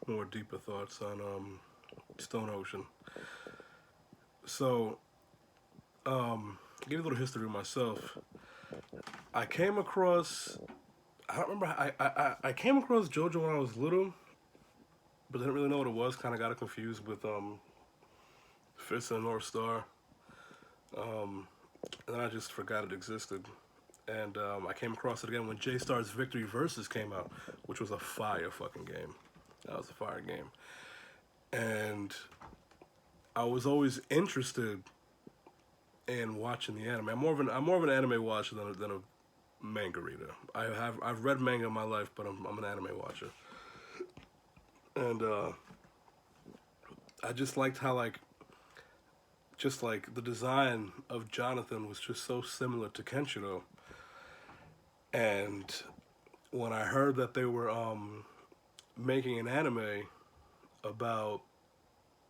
more deeper thoughts on Stone Ocean. So, give a little history of myself. I came across. I don't remember. I came across JoJo when I was little, but didn't really know what it was. Kind of got it confused with Fist and North Star. Um, and then I just forgot it existed. And I came across it again when J Star's Victory Versus came out, which was a fire fucking game. That was a fire game. And I was always interested in watching the anime. I'm more of an anime watcher than a manga reader. I've read manga in my life, but I'm an anime watcher. And I just liked how just like the design of Jonathan was just so similar to Kenshiro. And when I heard that they were making an anime about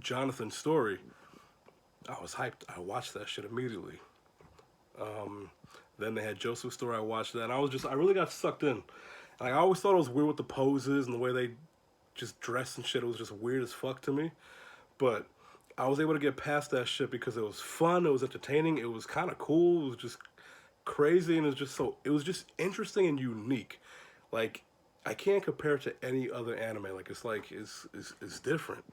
Jonathan's story, I was hyped. I watched that shit immediately. Um, then they had Joseph's story. I watched that, and I really got sucked in. Like I always thought it was weird with the poses and the way they just dressed and shit. It was just weird as fuck to me. But I was able to get past that shit because it was fun. It was entertaining. It was kind of cool. It was just crazy, and it was just interesting and unique. Like I can't compare it to any other anime. It's different.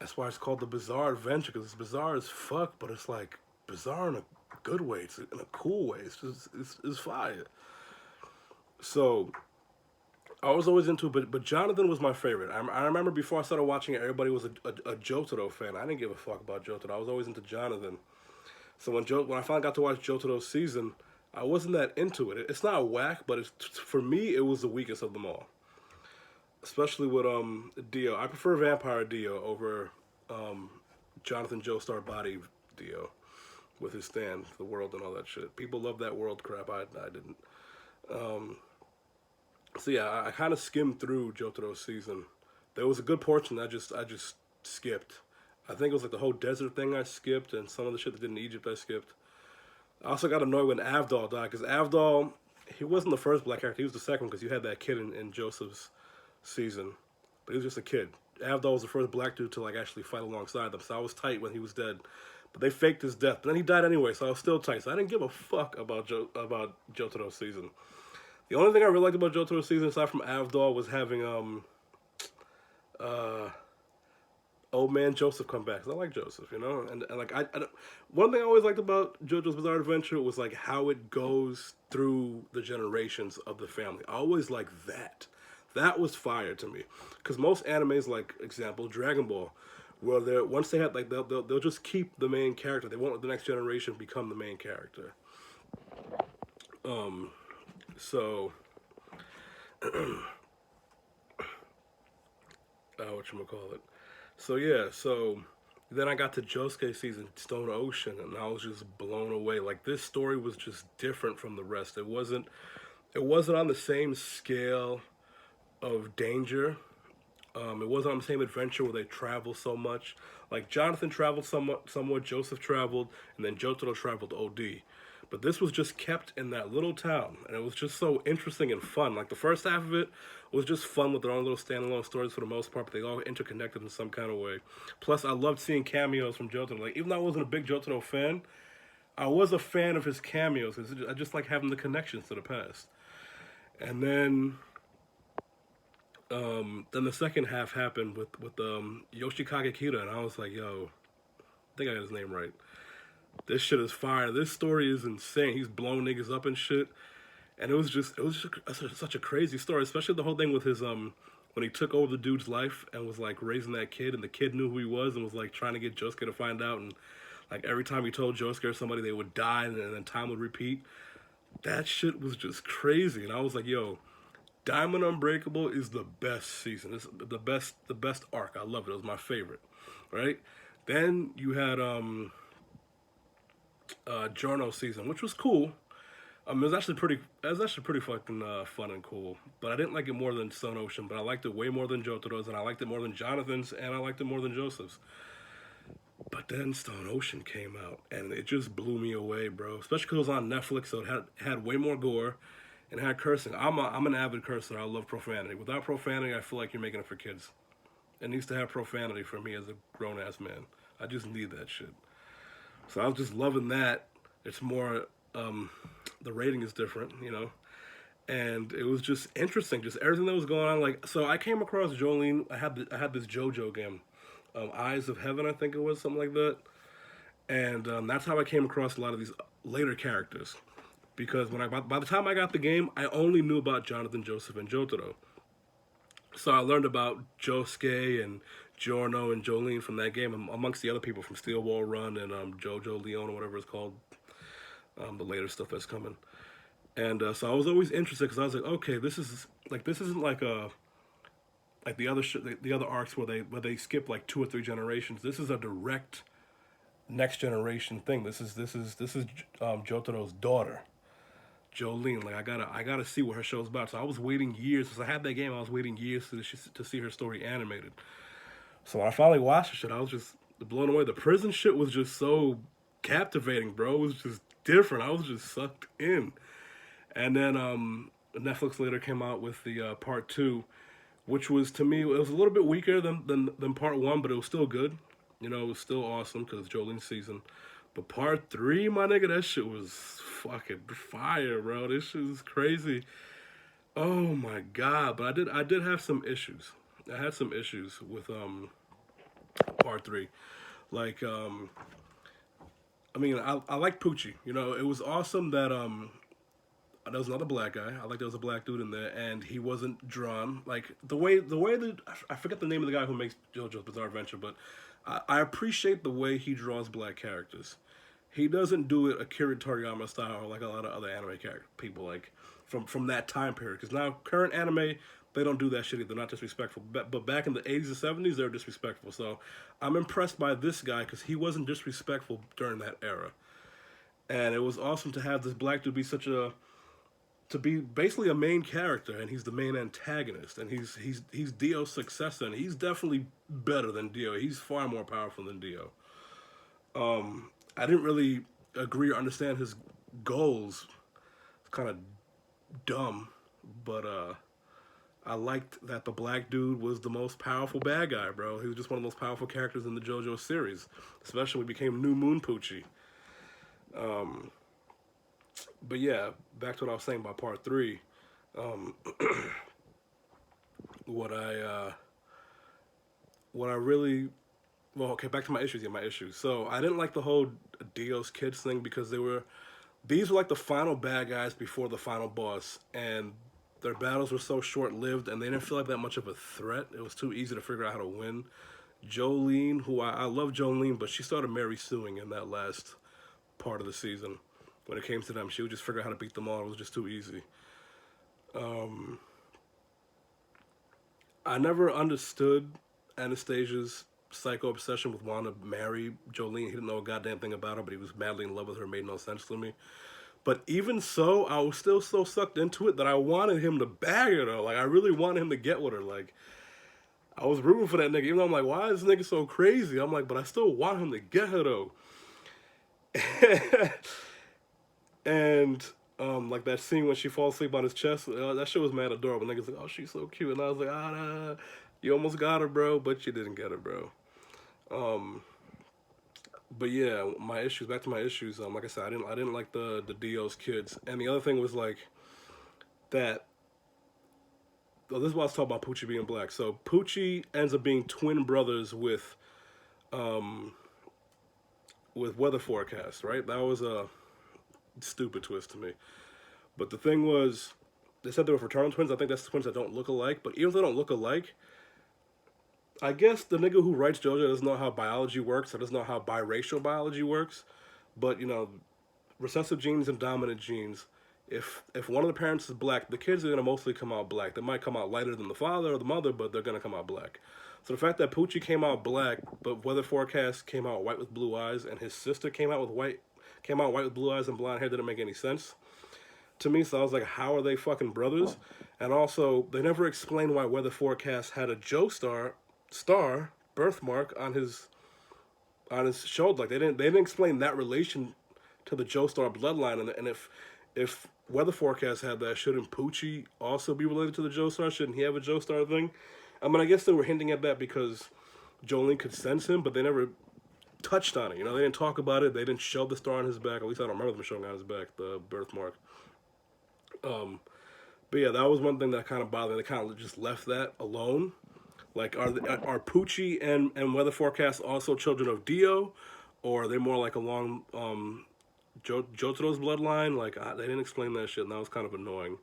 That's why it's called the Bizarre Adventure, because it's bizarre as fuck, but it's like bizarre in a good way. It's in a cool way. It's fire. So I was always into it, but Jonathan was my favorite. I remember before I started watching it, everybody was a Jotaro fan. I didn't give a fuck about Jotaro. I was always into Jonathan. So when I finally got to watch Jotaro's season, I wasn't that into it. It's not whack, but for me it was the weakest of them all. Especially with Dio. I prefer Vampire Dio over um, Jonathan Joestar Body Dio with his stand, the world and all that shit. People love that world crap. I didn't. Um, so yeah, I kind of skimmed through Jotaro's season. There was a good portion I just skipped. I think it was like the whole desert thing I skipped, and some of the shit that did in Egypt I skipped. I also got annoyed when Avdol died because Avdol, he wasn't the first black character. He was the second because you had that kid in Joseph's season, but he was just a kid. Avdol was the first black dude to like actually fight alongside them, so I was tight when he was dead. But they faked his death. But then he died anyway, so I was still tight. So I didn't give a fuck about about Jotaro's season. The only thing I really liked about Jotaro's season, aside from Avdol, was having uh old man Joseph come back. 'Cause I like Joseph, you know. And like one thing I always liked about JoJo's Bizarre Adventure was like how it goes through the generations of the family. I always like that. That was fire to me, because most animes, like example Dragon Ball, where they once they have like they'll just keep the main character. They won't let the next generation become the main character. Um, so what you call it? So yeah, so then I got to Josuke season Stone Ocean, and I was just blown away. Like this story was just different from the rest. It wasn't on the same scale of danger. It wasn't on the same adventure where they travel so much. Like Jonathan traveled somewhat. Joseph traveled, and then Jotaro traveled OD. But this was just kept in that little town, and it was just so interesting and fun. Like the first half of it was just fun with their own little standalone stories for the most part, but they all interconnected in some kind of way. Plus, I loved seeing cameos from Jotaro. Like even though I wasn't a big Jotaro fan, I was a fan of his cameos. I just like having the connections to the past. And then the second half happened with Yoshikage Kira, and I was like, yo, I think I got his name right. This shit is fire. This story is insane. He's blown niggas up and shit, and it was just such a crazy story, especially the whole thing with his when he took over the dude's life and was like raising that kid, and the kid knew who he was and was like trying to get Josuke to find out, and like every time he told Josuke or somebody, they would die, and then time would repeat. That shit was just crazy, and I was like, yo, Diamond Unbreakable is the best season. It's the best arc. I love it. It was my favorite. Right? Then you had Journo season, which was cool. It was actually pretty fucking fun and cool. But I didn't like it more than Sun Ocean, but I liked it way more than Jotaro's, and I liked it more than Jonathan's, and I liked it more than Joseph's. But then Stone Ocean came out, and it just blew me away, bro. Especially because it was on Netflix, so it had way more gore. and had cursing. I'm an avid cursor. I love profanity. Without profanity, I feel like you're making it for kids. It needs to have profanity for me as a grown ass man. I just need that shit. So I was just loving that. It's more, the rating is different, you know, and it was just interesting, just everything that was going on. Like, so I came across Jolene. I had this JoJo game, Eyes of Heaven, I think it was something like that, and that's how I came across a lot of these later characters. Because by the time I got the game, I only knew about Jonathan, Joseph, and Jotaro. So I learned about Josuke and Giorno and Jolene from that game, amongst the other people from Steel Ball Run and JoJo Leon or whatever it's called, the later stuff that's coming. And so I was always interested because I was like, okay, this isn't like a like the other arcs where they skip like 2 or 3 generations. This is a direct next generation thing. This is Jotaro's daughter, Jolene. Like I gotta see what her show's about. So I was waiting years since I had that game. I was waiting years to see her story animated. So when I finally watched the shit, I was just blown away. The prison shit was just so captivating, bro. It was just different. I was just sucked in. And then Netflix later came out with the part 2, which was, to me, it was a little bit weaker than part 1, but it was still good. You know, it was still awesome because it's Jolene's season. But part 3, my nigga, that shit was fucking fire, bro. This shit is crazy. Oh my god! But I did have some issues. I had some issues with part 3. Like I mean, I like Poochie. You know, it was awesome that there was another black guy. I like there was a black dude in there, and he wasn't drawn like the way that I forget the name of the guy who makes JoJo's Bizarre Adventure, but I appreciate the way he draws black characters. He doesn't do it Akira Toriyama style or like a lot of other anime character people like from that time period. Because now current anime, they don't do that shit. They're not disrespectful. But back in the 80s and 70s, they were disrespectful. So I'm impressed by this guy because he wasn't disrespectful during that era. And it was awesome to have this black dude be to be basically a main character, and he's the main antagonist, and he's Dio's successor, and he's definitely better than Dio. He's far more powerful than Dio. I didn't really agree or understand his goals. It's kind of dumb, but I liked that the black dude was the most powerful bad guy, bro. He was just one of the most powerful characters in the JoJo series, especially when he became New Moon Poochie. But yeah, back to what I was saying about part 3. What I really, well, okay, back to my issues. Yeah, my issues. So I didn't like the whole Dio's kids thing because these were like the final bad guys before the final boss, and their battles were so short lived, and they didn't feel like that much of a threat. It was too easy to figure out how to win. Jolene, who I love Jolene, but she started Mary suing in that last part of the season. When it came to them, she would just figure out how to beat them all. It was just too easy. I never understood Anastasia's psycho obsession with wanting to marry Jolene. He didn't know a goddamn thing about her, but he was madly in love with her. It made no sense to me. But even so, I was still so sucked into it that I wanted him to bag her, though. Like, I really wanted him to get with her. Like, I was rooting for that nigga. Even though I'm like, why is this nigga so crazy? I'm like, but I still want him to get her, though. And like that scene when she falls asleep on his chest, that shit was mad adorable. Niggas like, oh, she's so cute, and I was like, nah, you almost got her, bro, but you didn't get her, bro. But yeah, my issues. Back to my issues. Like I said, I didn't like the Dio's kids, and the other thing was like that. Well, this is why I was talking about Poochie being black. So Poochie ends up being twin brothers with Weather Forecast, right? That was a stupid twist to me. But the thing was, they said they were fraternal twins. I think that's twins that don't look alike. But even if they don't look alike, I guess the nigga who writes JoJo doesn't know how biology works. Or doesn't know how biracial biology works. But, you know, recessive genes and dominant genes, if one of the parents is black, the kids are going to mostly come out black. They might come out lighter than the father or the mother, but they're going to come out black. So the fact that Poochie came out black, but Weather Forecast came out white with blue eyes, and his sister came out white with blue eyes and blonde hair didn't make any sense to me. So I was like, how are they fucking brothers? And also, they never explained why Weather Forecast had a Joestar birthmark on his shoulder. Like they didn't explain that relation to the Joestar bloodline. And if Weather Forecast had that. Shouldn't Poochie also be related to the Joestar? Shouldn't he have a Joestar thing? I mean, I guess they were hinting at that because Jolene could sense him, but they never touched on it. You know, they didn't talk about it. They didn't show the star on his back. At least I don't remember them showing on his back, the birthmark. But yeah, that was one thing that kind of bothered me. They kind of just left that alone. Like, are Poochie and Weather Forecast also children of Dio, or are they more like along Jotaro's bloodline? Like, they didn't explain that shit, and that was kind of annoying.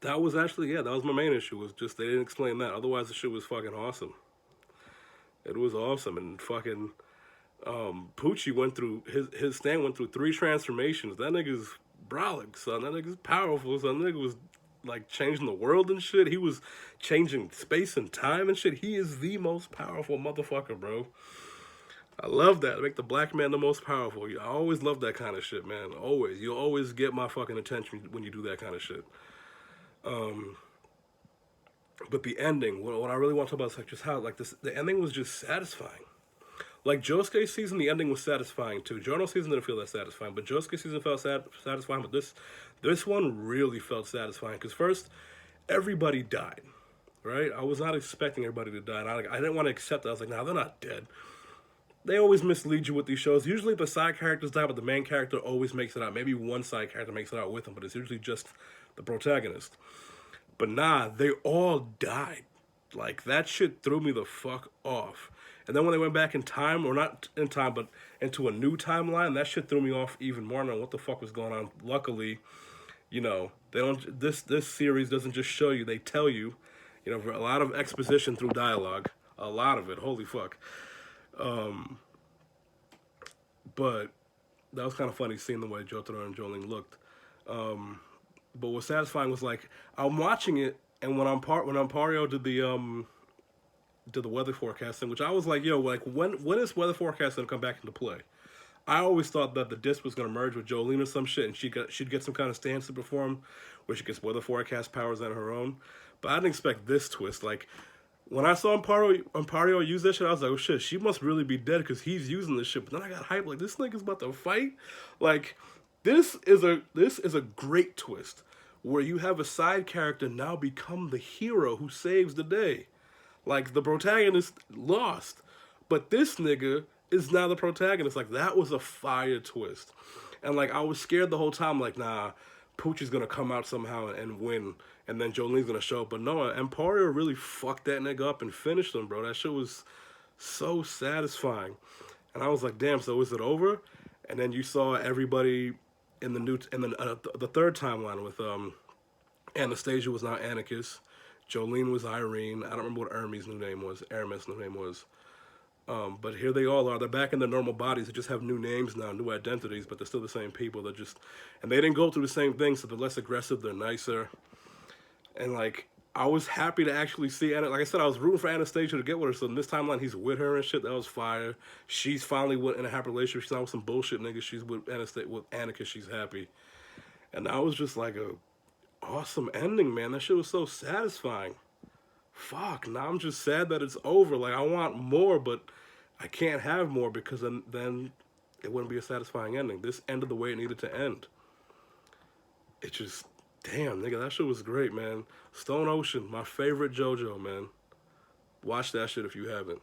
That was actually, yeah, that was my main issue, was just they didn't explain that. Otherwise, the shit was fucking awesome. It was awesome, and fucking Poochie went through, his stand went through 3 transformations. That nigga's brolic, son. That nigga's powerful, son. That nigga was like changing the world and shit. He was changing space and time and shit. He is the most powerful motherfucker, bro. I love that. Make the black man the most powerful. I always love that kind of shit, man. Always. You'll always get my fucking attention when you do that kind of shit. But the ending, what I really want to talk about is like just how like this, the ending was just satisfying. Like Josuke season, the ending was satisfying too. Jono season didn't feel that satisfying, but Josuke season felt satisfying. But this one really felt satisfying because first, everybody died, right? I was not expecting everybody to die. And I didn't want to accept that. I was like, nah, they're not dead. They always mislead you with these shows. Usually the side characters die, but the main character always makes it out. Maybe one side character makes it out with them, but it's usually just the protagonist. But nah, they all died. Like, that shit threw me the fuck off. And then when they went back in time, or not in time, but into a new timeline, that shit threw me off even more. I don't know what the fuck was going on. Luckily, you know, they don't. This series doesn't just show you; they tell you. You know, for a lot of exposition through dialogue, a lot of it. Holy fuck. But that was kind of funny seeing the way Jotaro and Jolene looked. But what's satisfying was like I'm watching it, and when Ampario did the weather forecasting, which I was like, yo, like when is weather forecasting gonna come back into play? I always thought that the disc was gonna merge with Jolene or some shit, and she'd get some kind of stance to perform, where she gets weather forecast powers on her own. But I didn't expect this twist. Like when I saw Ampario use that shit, I was like, oh shit, she must really be dead because he's using this shit. But then I got hyped, like this nigga's about to fight. Like this is a great twist where you have a side character now become the hero who saves the day. Like, the protagonist lost, but this nigga is now the protagonist. Like, that was a fire twist. And, like, I was scared the whole time, like, nah, Poochie's gonna come out somehow and win, and then Jolene's gonna show up. But no, Emporio really fucked that nigga up and finished him, bro. That shit was so satisfying. And I was like, damn, so is it over? And then you saw everybody in the third timeline with Anastasia was now Anarchist. Jolene was Irene. I don't remember what Hermes' new name was. Aramis' new name was. But here they all are. They're back in their normal bodies. They just have new names now, new identities, but they're still the same people. And they didn't go through the same thing, so they're less aggressive, they're nicer. And, like, I was happy to actually see, like I said, I was rooting for Anastasia to get with her, so in this timeline, he's with her and shit. That was fire. She's finally in a happy relationship. She's not with some bullshit nigga. She's with Anarchist. She's happy. And that was just, like, a awesome ending, man. That shit was so satisfying. Fuck, now I'm just sad that it's over. Like, I want more, but I can't have more because then it wouldn't be a satisfying ending. This ended the way it needed to end. It just, damn, nigga, that shit was great, man. Stone Ocean, my favorite JoJo, man. Watch that shit if you haven't.